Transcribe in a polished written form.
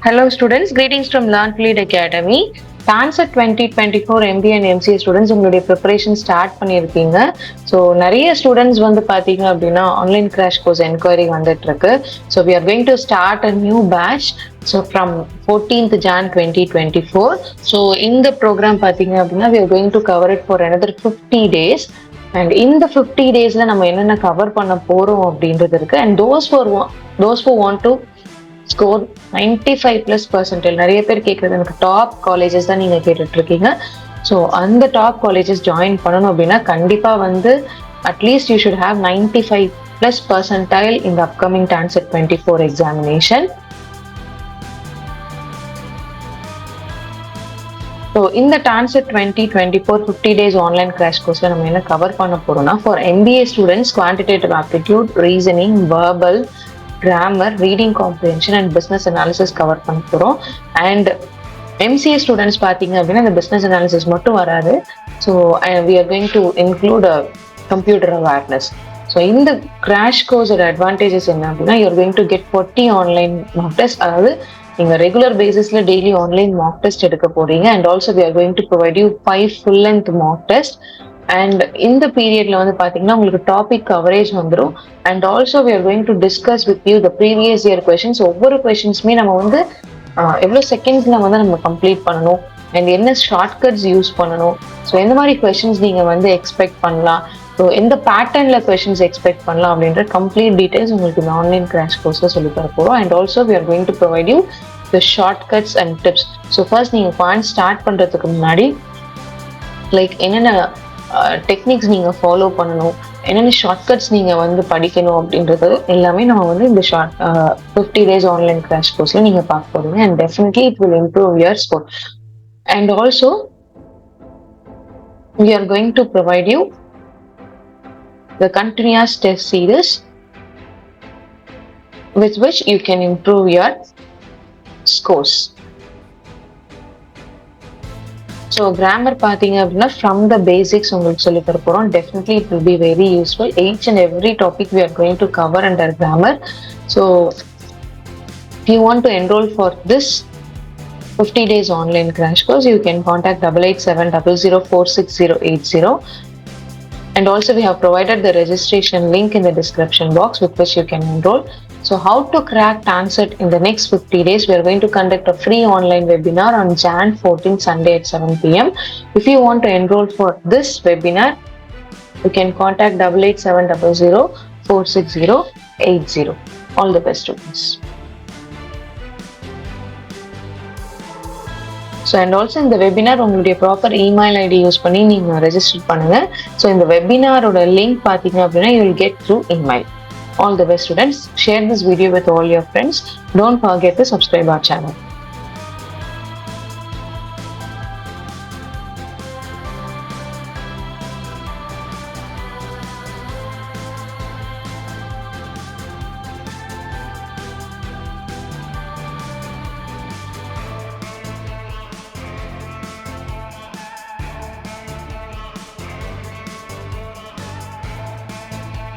Hello students, greetings from Learn Fleet Academy. TANCET 2024 MBA and MCA students உங்களுடைய preparation start பண்ணியிருக்கீங்க. So நிறைய students வந்து பார்த்தீங்க அப்படின்னா ஆன்லைன் கிராஷ் கோர்ஸ் என்கொயரி வந்துட்டு இருக்கு. So we are going to start a new batch. So from 14th Jan 2024. So இந்த program பார்த்தீங்க அப்படின்னா we are going to cover it for another 50 days. And இந்த 50 daysல நம்ம என்னென்ன கவர் பண்ண போறோம் அப்படின்றது இருக்கு. And those who want to score 95+ percentile. நிறைய பேர் கேட்குறது எனக்கு டாப் காலேஜஸ் தான் நீங்கள் கேட்டுட்டு இருக்கீங்க. ஸோ அந்த டாப் காலேஜஸ் ஜாயின் பண்ணணும் அப்படின்னா கண்டிப்பாக வந்து at least you should have 95+ percentile in the upcoming TANCET 24 examination. So இந்த TANCET 2024 50 days ஆன்லைன் கிராஷ் கோர்ஸில் நம்ம என்ன கவர் பண்ண போறோம்னா, for MBA students quantitative aptitude, reasoning, verbal, grammar, reading comprehension and business analysis cover பண்ண போறோம். அண்ட் MCA ஸ்டூடெண்ட்ஸ் பார்த்தீங்க அப்படின்னா இந்த பிஸ்னஸ் அனாலிசிஸ் மட்டும் வராது. So we are going to include a computer awareness. So இந்த கிராஷ் கோர்ஸோட அட்வான்டேஜஸ் என்ன அப்படின்னா, you are going to get 40 online mock test. அதாவது நீங்கள் ரெகுலர் பேசிஸ்ல டெய்லி ஆன்லைன் மார்க் டெஸ்ட் எடுக்க போறீங்க. And also we are going to provide you 5 full length mock test. And இந்த பீரியட்ல வந்து பாத்தீங்கன்னா உங்களுக்கு டாபிக் கவரேஜ் வந்துடும். And also we are going to discuss with you the previous year questions. ஒவ்வொரு கொஸ்டின்ஸுமே நம்ம வந்து எவ்வளோ செகண்ட்ஸ்ல வந்து நம்ம கம்ப்ளீட் பண்ணணும், அண்ட் என்ன ஷார்ட்கட்ஸ் யூஸ் பண்ணணும், ஸோ எந்த மாதிரி கொஸ்டின்ஸ் நீங்க வந்து எக்ஸ்பெக்ட் பண்ணலாம், ஸோ எந்த பேட்டர்ன்ல கொஸ்டின்ஸ் எக்ஸ்பெக்ட் பண்ணலாம் அப்படின்ற கம்ப்ளீட் டீடைல்ஸ் உங்களுக்கு இந்த ஆன்லைன் கிராஷ் கோர்ஸ்ல சொல்லி தர போறோம். And also we are going to provide you the shortcuts and tips. So first நீங்க பாயிண்ட் ஸ்டார்ட் பண்றதுக்கு முன்னாடி லைக் என்னென்ன டெக்னிக்ஸ் நீங்க ஃபாலோ பண்ணணும், என்னென்ன ஷார்ட்கட்ஸ் நீங்க வந்து படிக்கணும் அப்படின்றது எல்லாமே நம்ம வந்து இந்த 50 days ஆன்லைன் கிராஷ் கோர்ஸ்ல நீங்க பார்க்க போறீங்க. And definitely it will improve your score. And also we are going to provide you the continuous test series with which you can improve your scores. So grammar பார்த்தீங்க அப்படின்னா from the basics உங்களுக்கு சொல்லி தர போகிறோம். Definitely it will be very useful. each and every topic we are going to cover under grammar. So if you want to enroll for this 50 days online crash course, you can contact 8870046080. And also we have provided the registration link in the description box with which you can enroll. So how to crack TANCET in the next 50 days? We are going to conduct a free online webinar on Jan 14 Sunday at 7 p.m. If you want to enroll for this webinar, you can contact 8870046080. All the best students. So and also இந்த webinar உங்களுடைய proper email ID use பண்ணி நீங்கள் register பண்ணுங்க. So இந்த வெபினாரோட link பார்த்தீங்க அப்படின்னா you will get through email. All the best students. Share this video with all your friends. Don't forget to subscribe our channel.